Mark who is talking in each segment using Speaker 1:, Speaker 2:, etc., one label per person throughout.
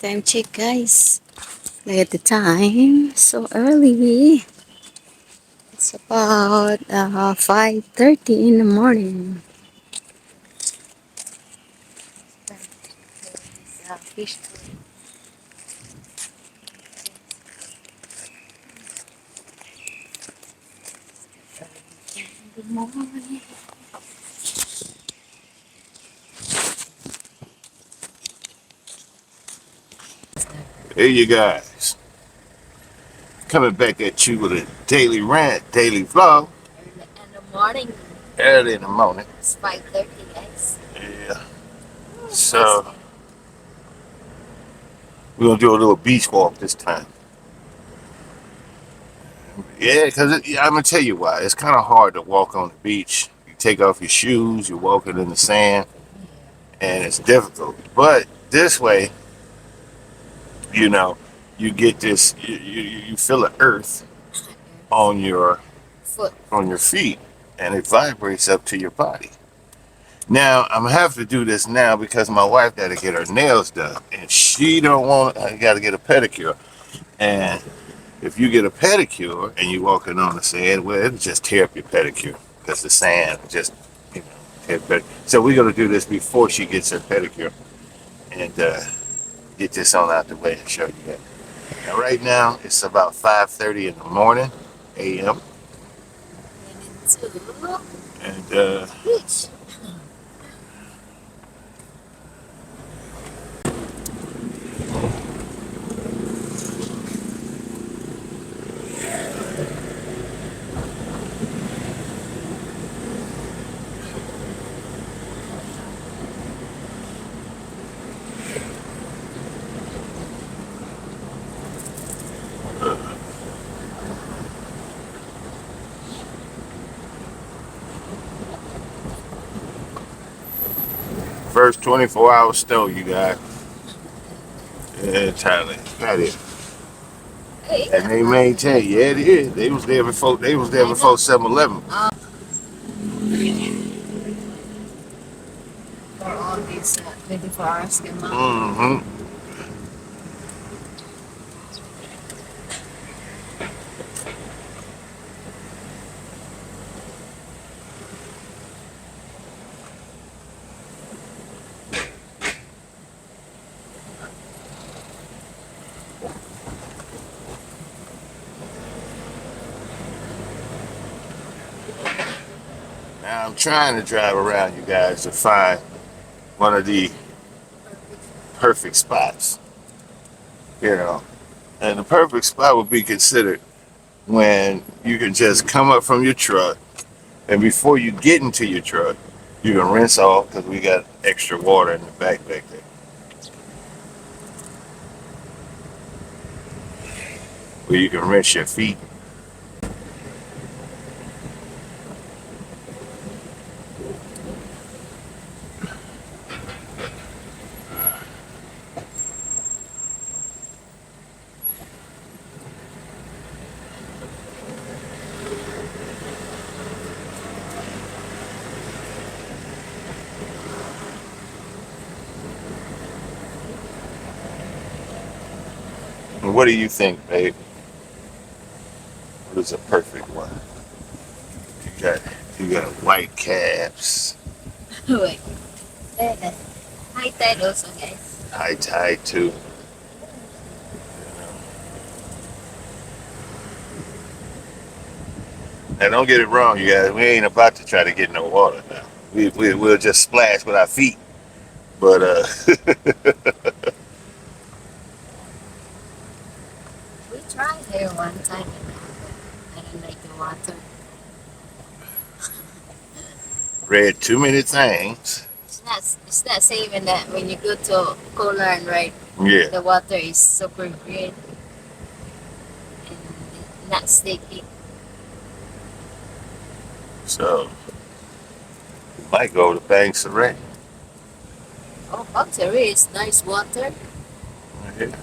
Speaker 1: Time check, guys. Look at the time. So early. It's about 5:30 in the morning. Fish in the morning.
Speaker 2: Hey, you guys, coming back at you with a daily rant, daily vlog,
Speaker 1: In the morning.
Speaker 2: early in the morning.
Speaker 1: It's 5:30, guys.
Speaker 2: Yeah. So we're gonna do a little beach walk this time. Yeah, because I'm gonna tell you why. It's kind of hard to walk on the beach. You take off your shoes, you're walking in the sand, and it's difficult. But this way, you know, you get this. You feel the earth on your
Speaker 1: Foot.
Speaker 2: feet, and it vibrates up to your body. Now I'm gonna have to do this now because my wife got to get her nails done, and she don't want. I got to get a pedicure, and if you get a pedicure and you walking on the sand, well, it'll just tear up your pedicure because the sand just, tear up So we're gonna do this before she gets her pedicure, and get this on out the way and show you that. Now, right now it's about 5:30 in the morning, a.m. and
Speaker 1: Beach.
Speaker 2: first 24-hour snow you got in Thailand. Got it. And they maintain, yeah, it is. They was there before. They was there before 7-Eleven.
Speaker 1: For all these 24 hours.
Speaker 2: Mm-hmm. Now I'm trying to drive around you guys to find one of the perfect spots. You know, and the perfect spot would be considered when you can just come up from your truck, and before you get into your truck, you can rinse off because we got extra water in the back there. Where you can rinse your feet. And what do you think, babe? What is a perfect one? You got white caps,
Speaker 1: Wait. High tide also, guys.
Speaker 2: high tide too. Now don't get it wrong, you guys. We ain't about to try to get in the water now. We'll just splash with our feet. But
Speaker 1: We tried there one time. I don't like the water.
Speaker 2: read too many things.
Speaker 1: It's not saving that when you go to Poland, right?
Speaker 2: Yeah.
Speaker 1: The water is super green and not sticky.
Speaker 2: So we might go to Banks of Rant.
Speaker 1: Oh, Bacteria is nice water.
Speaker 2: Yeah.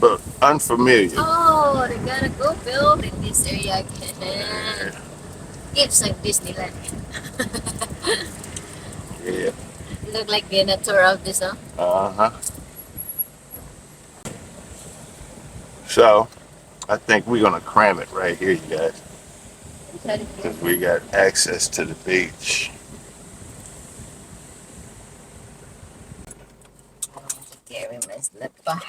Speaker 2: But unfamiliar.
Speaker 1: Oh, they gotta go build in this area again.
Speaker 2: Yeah.
Speaker 1: It's like Disneyland.
Speaker 2: Yeah.
Speaker 1: Look like being a tour of this, huh?
Speaker 2: Uh-huh. So I think we're gonna cram it right here, you guys, because we got access to the beach. Alright,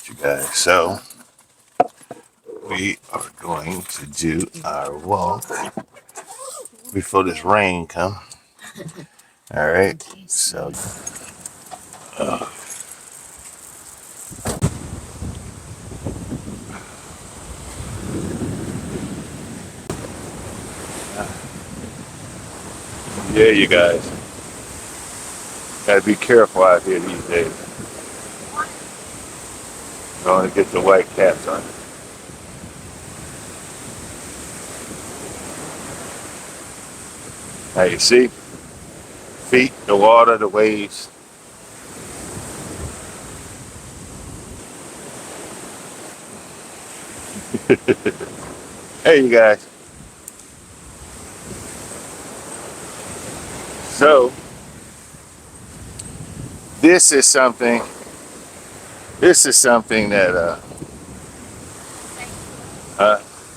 Speaker 2: you guys. So we are going to do our walk before this rain come. All right. So yeah, you guys gotta be careful out here these days. You don't want to get the white caps on it. Now you see, feet, the water, the waves. Hey, you guys. So this is something. This is something that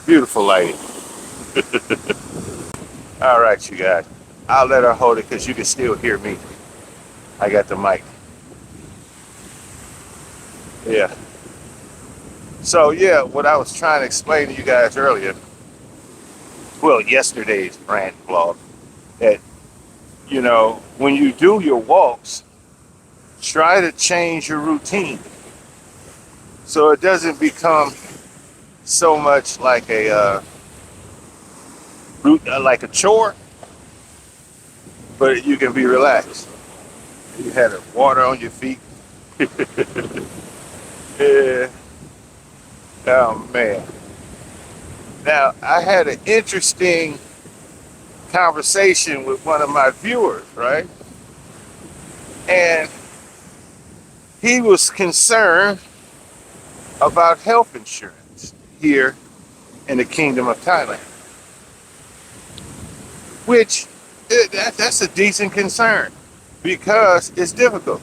Speaker 2: beautiful lighting. All right, you guys. I'll let her hold it because you can still hear me. I got the mic. Yeah. So yeah, what I was trying to explain to you guys earlier, well, yesterday's Rant vlog, that when you do your walks, try to change your routine so it doesn't become so much like a like a chore, but you can be relaxed. You had water on your feet. Yeah. Oh man. Now I had an interesting conversation with one of my viewers, right? And he was concerned about health insurance here in the Kingdom of Thailand, which that's a decent concern because it's difficult.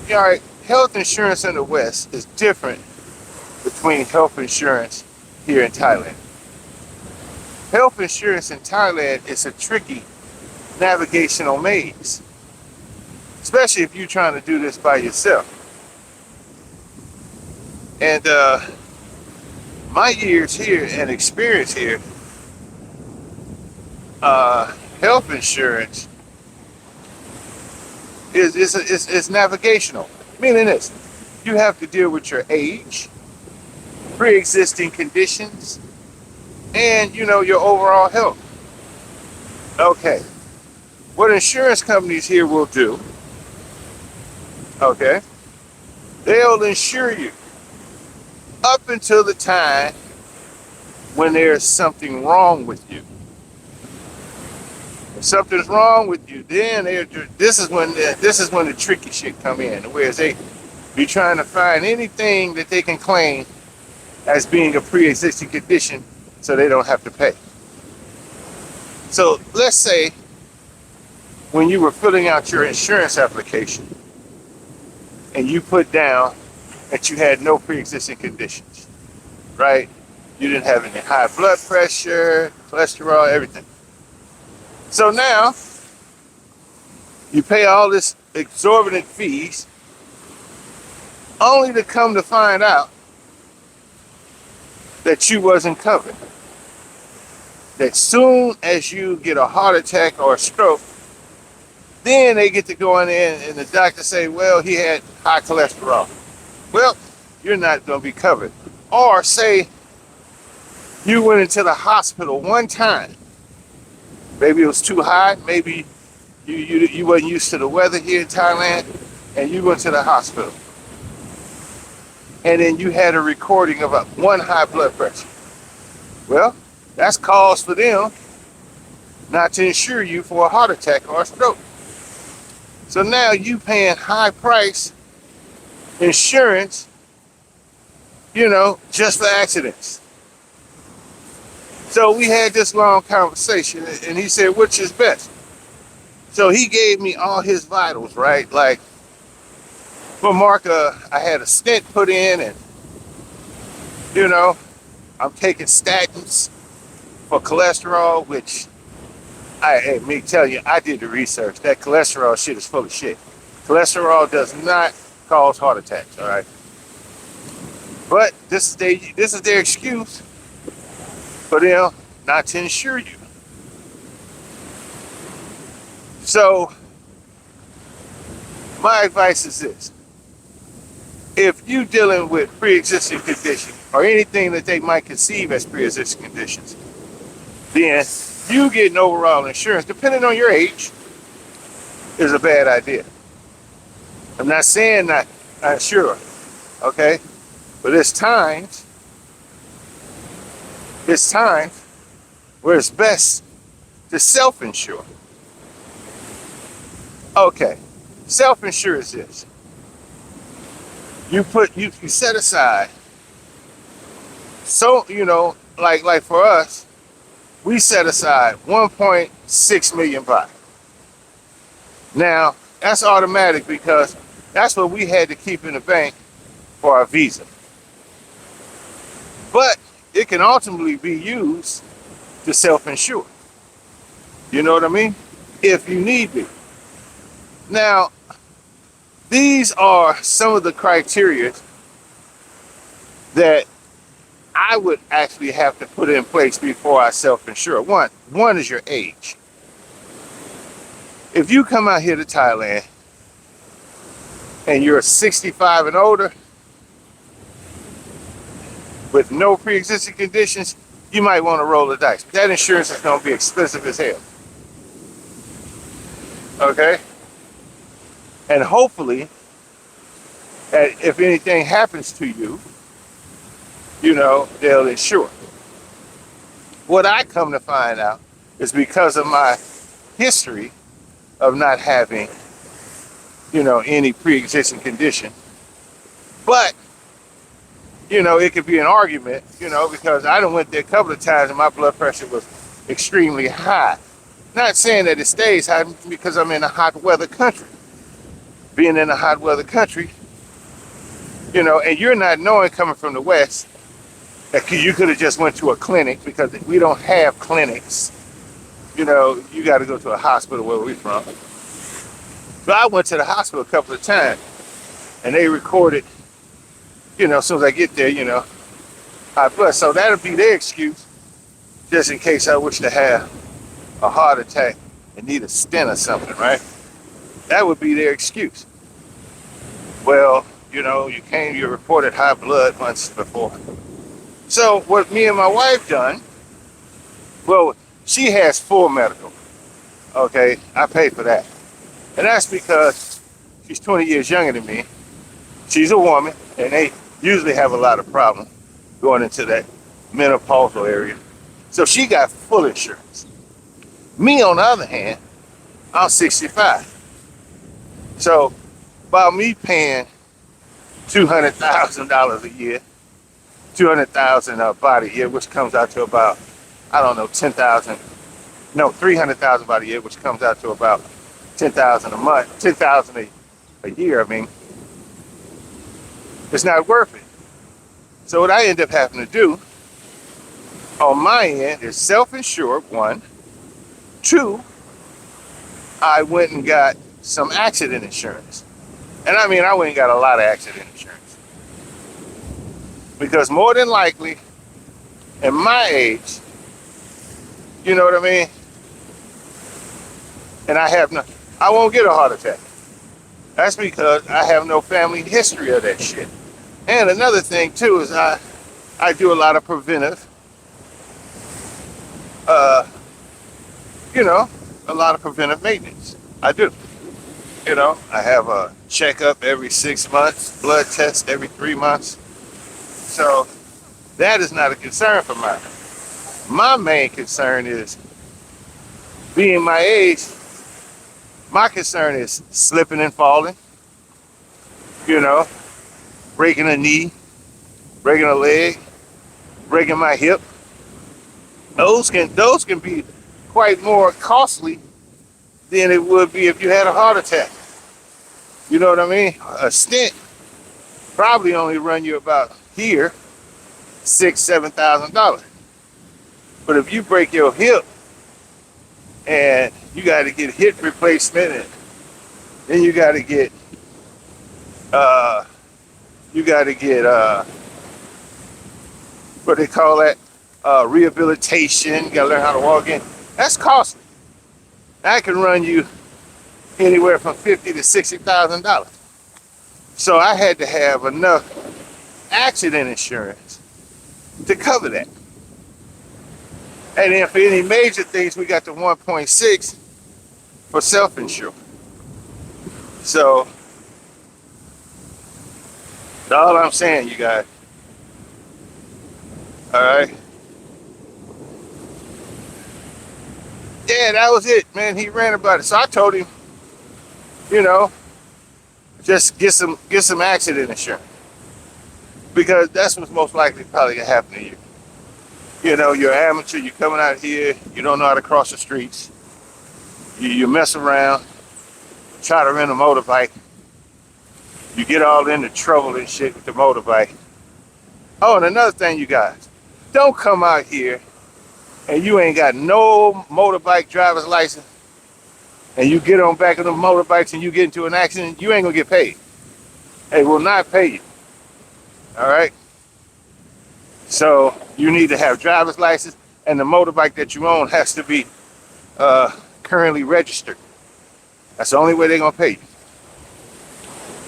Speaker 2: All right, health insurance in the West is different between health insurance here in Thailand. Health insurance in Thailand is a tricky navigational maze, especially if you're trying to do this by yourself. And my years here and experience here, health insurance is navigational, meaning this: you have to deal with your age, pre-existing conditions, and your overall health. Okay, what insurance companies here will do, okay, they'll insure you up until the time when there's something wrong with you. If something's wrong with you, then this is when the tricky shit come in. Whereas they be trying to find anything that they can claim as being a pre-existing condition, so they don't have to pay. So let's say when you were filling out your insurance application, and you put down that you had no pre-existing conditions, right? You didn't have any high blood pressure, cholesterol, everything. So now you pay all this exorbitant fees only to come to find out that you wasn't covered. That soon as you get a heart attack or a stroke, then they get to go in there and the doctor say, well, he had high cholesterol. Well, you're not going to be covered. Or say you went into the hospital one time. Maybe it was too hot. Maybe you wasn't used to the weather here in Thailand, and you went to the hospital. And then you had a recording of one high blood pressure. Well, that's cause for them not to insure you for a heart attack or a stroke. So now you paying high price insurance, just for accidents. So we had this long conversation, and he said, which is best? So he gave me all his vitals, right? Like Well, Mark, I had a stent put in, and you know, I'm taking statins for cholesterol, which me tell you, I did the research. That cholesterol shit is full of shit. Cholesterol does not cause heart attacks. All right, but this is their excuse for them not to insure you. So my advice is this: if you dealing with pre-existing conditions or anything that they might conceive as pre-existing conditions, then you getting overall insurance, depending on your age, is a bad idea. I'm not saying not sure, okay? But it's times where it's best to self-insure. Okay, self-insure is this. You set aside, so, like for us, we set aside 1.6 million baht. Now, that's automatic because that's what we had to keep in the bank for our visa. But it can ultimately be used to self-insure. You know what I mean? If you need be. Now, these are some of the criteria that I would actually have to put in place before I self-insure. One is your age. If you come out here to Thailand and you're 65 and older with no pre-existing conditions, you might want to roll the dice. That insurance is going to be expensive as hell. Okay? And hopefully, if anything happens to you, they'll insure. What I come to find out is because of my history of not having, any pre-existing condition. But, it could be an argument, because I done went there a couple of times and my blood pressure was extremely high. Not saying that it stays high because I'm in a hot weather country. Being in a hot weather country, and you're not knowing coming from the West, that you could have just went to a clinic because we don't have clinics. You got to go to a hospital where we're from. So I went to the hospital a couple of times, and they recorded, as soon as I get there, high blood. So that'll be their excuse, just in case I wish to have a heart attack and need a stent or something, right? That would be their excuse. Well, you reported high blood months before. So what me and my wife done, well, she has full medical. Okay, I pay for that. And that's because she's 20 years younger than me. She's a woman, and they usually have a lot of problems going into that menopausal area. So she got full insurance. Me, on the other hand, I'm 65. So by me paying $200,000 a year, 200,000 baht a year, which comes out to about, 300,000 baht a year, which comes out to about 10,000 a month, 10,000 a year. I mean, it's not worth it. So what I end up having to do on my end is self-insure, one. Two, I went and got some accident insurance. And I went and got a lot of accident insurance. Because more than likely, in my age, you know what I mean? And I won't get a heart attack. That's because I have no family history of that shit. And another thing too is I do a lot of preventive, a lot of preventive maintenance. I do. I have a checkup every 6 months, blood test every 3 months. So that is not a concern for mine. My main concern is, being my age, my concern is slipping and falling, breaking a knee, breaking a leg, breaking my hip. Those can be quite more costly than it would be if you had a heart attack. You know what I mean? A stent probably only run you about here $6,000-7,000. But if you break your hip and you got to get hip replacement, and then you got to get uh, what they call that, rehabilitation. You got to learn how to walk in. That's costly. That can run you anywhere from $50,000 to $60,000. So I had to have enough accident insurance to cover that. And then for any major things, we got the 1.6 for self-insured. So that's all I'm saying, you guys. All right. Yeah, that was it, man. He ran about it. So I told him, you know, just get some accident insurance, because that's what's most likely probably gonna happen to you. You know, you're an amateur. You're coming out here. You don't know how to cross the streets. You mess around, try to rent a motorbike. You get all into trouble and shit with the motorbike. Oh, and another thing, you guys, don't come out here and you ain't got no motorbike driver's license, and you get on back of the motorbikes and you get into an accident, you ain't gonna get paid. They will not pay you. All right? So you need to have driver's license, and the motorbike that you own has to be currently registered. That's the only way they're gonna pay you.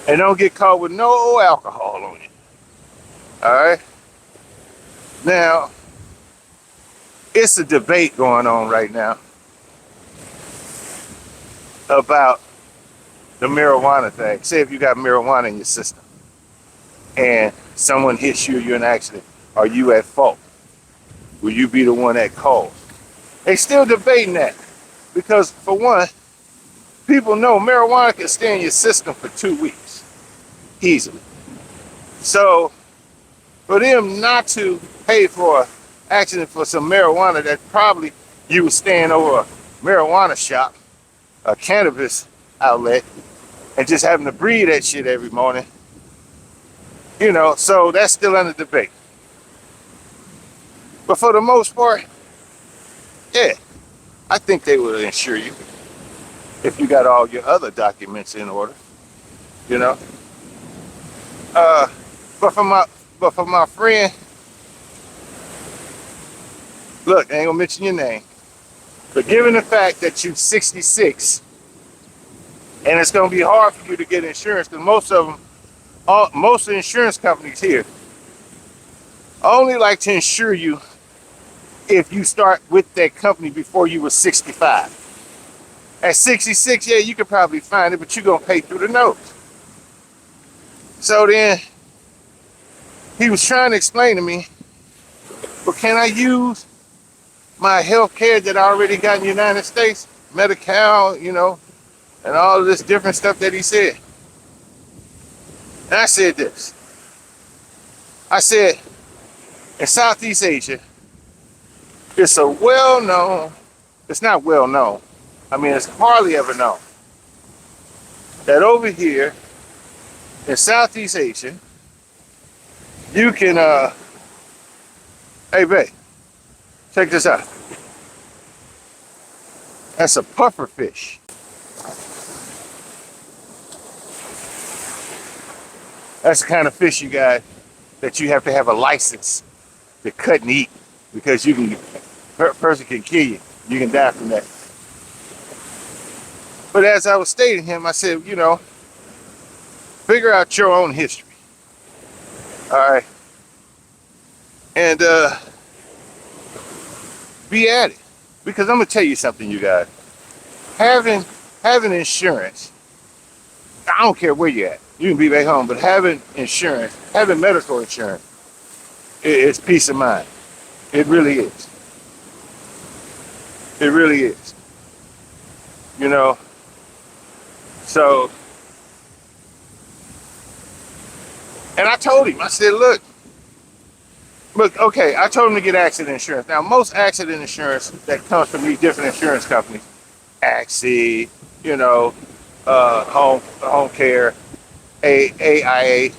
Speaker 2: And don't get caught with no alcohol on you. All right? Now, it's a debate going on right now about the marijuana thing. Say if you got marijuana in your system and someone hits you, you're in an accident, are you at fault? Will you be the one that caused? They still debating that, because for one, people know marijuana can stay in your system for 2 weeks easily. So for them not to pay for an accident for some marijuana that probably you was staying over a marijuana shop, a cannabis outlet, and just having to breathe that shit every morning, you know, so that's still under debate. But for the most part, yeah, I think they will insure you if you got all your other documents in order, you know. But for my friend, look, I ain't gonna mention your name, but given the fact that you're 66, and it's gonna be hard for you to get insurance, because most of the insurance companies here only like to insure you if you start with that company before you were 65. At 66, yeah, you could probably find it, but you're gonna pay through the nose. So then he was trying to explain to me, well, can I use my health care that I already got in the United States, Medi-Cal, you know, and all of this different stuff that he said? And I said this. I said, in Southeast Asia, it's not well known. I mean, it's hardly ever known that over here in Southeast Asia, you can, hey, babe, check this out. That's a puffer fish. That's the kind of fish, you guys, that you have to have a license to cut and eat, because person can kill you. You can die from that. But as I was stating him, I said, you know, figure out your own history. All right. And be at it. Because I'm going to tell you something, you guys. Having insurance, I don't care where you're at. You can be back home, but having insurance, having medical insurance, it's peace of mind. It really is. It really is. You know, so, and I told him, I said, look, okay, I told him to get accident insurance. Now, most accident insurance that comes from these different insurance companies, Axie, you know, home care, AIA.